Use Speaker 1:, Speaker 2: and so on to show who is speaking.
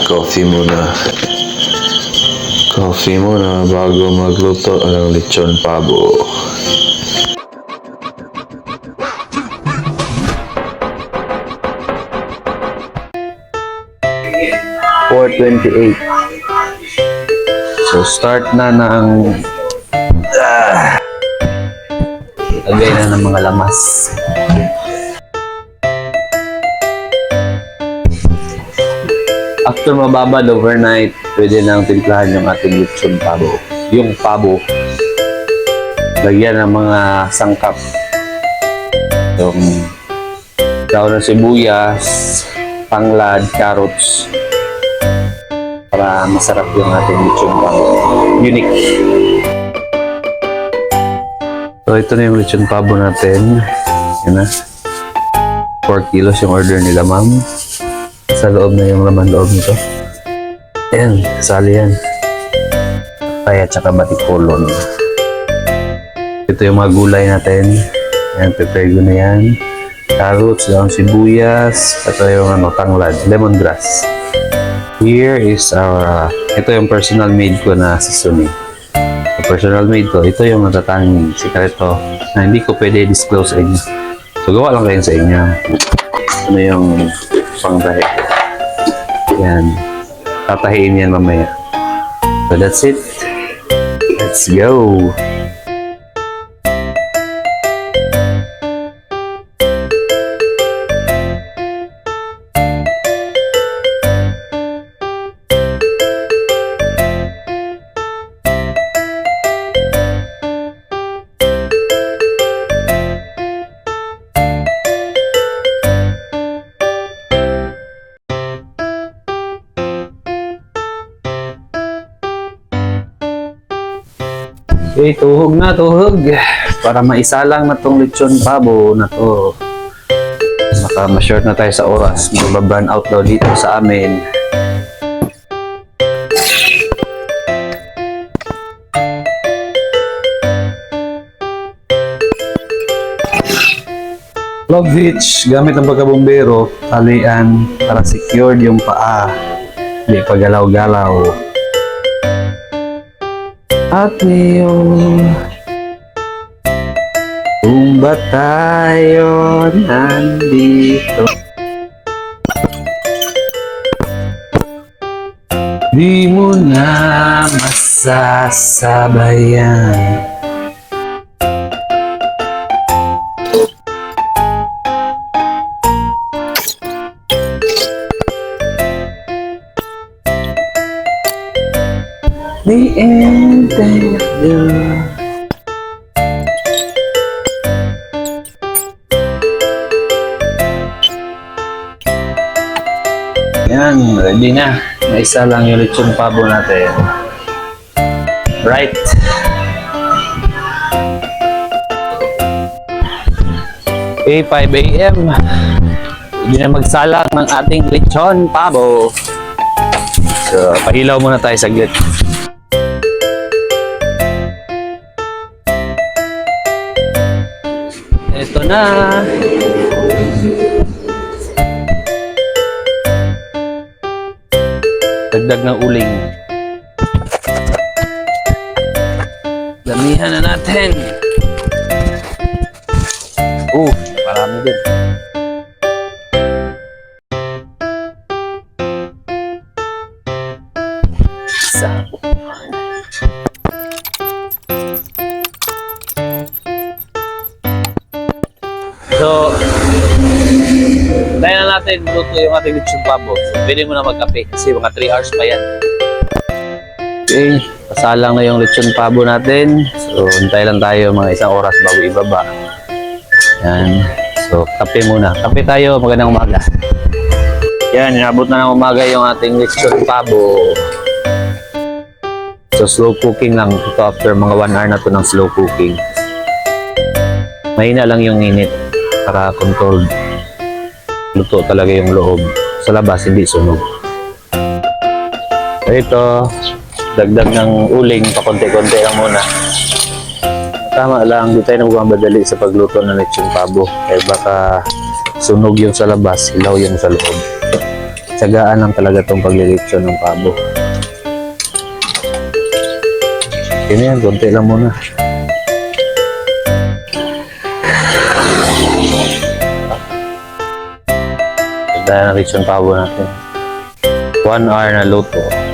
Speaker 1: Coffee muna. Coffee muna bago magluto ng lechon pabo. $4.28. So start na ng lagay na ng mga lamas. After mababad overnight, pwede nang timplahan yung ating lechon pabo. Yung pabo, lagyan ng mga sangkap. Yung daon ng sibuyas, tanglad, carrots, para masarap yung ating lechon pabo. Unique. So ito na yung lechon pabo natin. Yan na. 4 kilos yung order nila, ma'am. Sa loob na yung laman loob nito. Ayan, kasali yan. Kaya tsaka batikolon. Ito yung mga gulay natin. Ayan, prepare ko na yan. Carrots, daon sibuyas. Ito yung tanglad, lemongrass. Here is our, ito yung personal made ko na seasoning. Personal made ko, ito yung natatanging sikreto na hindi ko pwede disclose sa inyo. So, gawa lang kayo sa inyo. Ano yung pangtahi. Yan. Tatahiin yan mamaya. So, that's it. Let's go! Okay, tuhog na, tuhog. Para maisalang na tong lechon pabo na to. Baka ma-short na tayo sa oras. Mag-burn out daw dito sa amin. Log hitch, gamit ng pagkabumbero, talian para secured yung paa. Hindi pagalaw-galaw. At ngayon, kung ba tayo nandito, di mo na masasabayan. The end of the yan, ready na. Maisa lang yung lechon pabo natin. Right. Okay, 5 AM. Hindi na magsalang ng ating lechon pabo. So, pahilaw muna tayo saglit. Ito na. Dagdag ng uling. Damihan na natin. Marami din. Isa. So, dahil na natin luto yung ating lechon pabo. So, pwede mo na magkape kasi mga 3 hours pa yan. Okay, pasalang na yung lechon pabo natin. So, hintay lang tayo mga 1 oras bago ibaba. Yan. So, kape muna. Kape tayo, magandang umaga. Yan, inabot na ng umaga yung ating lechon pabo. So, slow cooking lang. Ito after mga 1 hour na to ng slow cooking. Mahina lang yung init para controlled. Luto talaga yung loob. Sa labas, hindi sunog. So, ito, dagdag ng uling, pakonti-konti lang muna. Tama lang, di tayo na magmamadali sa pagluto ng lechon pabo. Kaya baka sunog yung sa labas, hilaw yung sa loob. Tsagaan lang talaga itong paglilitsyon ng pabo. Yun yan, konti lang muna. Ganda na litsyon pabo natin. 1 hour na luto.